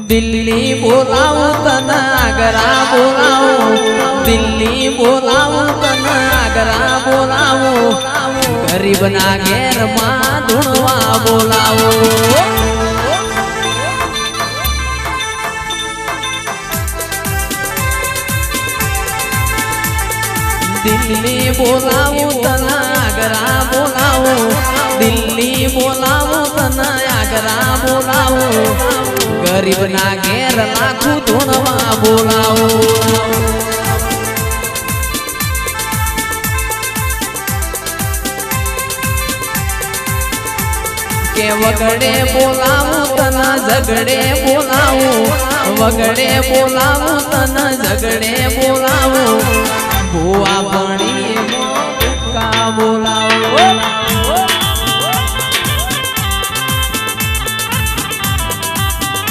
દિલ્હી બોલાવું તને આગ્રા બોલાવું દિલ્હી બોલાવું તને આગ્રા બોલાવું ગરીબના ઘેરમાં ધૂણવા બોલાવું દિલ્હી બોલાવું તને આગ્રા બોલાવું દિલ્હી બોલાવું તને આગ્રા બોલાવું ગરીબના ઘેર લાખું ધૂણવા બોલાવું કે વગડે બોલાવું તને ઝગડે બોલાવું વગડે બોલાવું તને ઝગડે બોલાવું ભુવા ભણી કા બોલાવો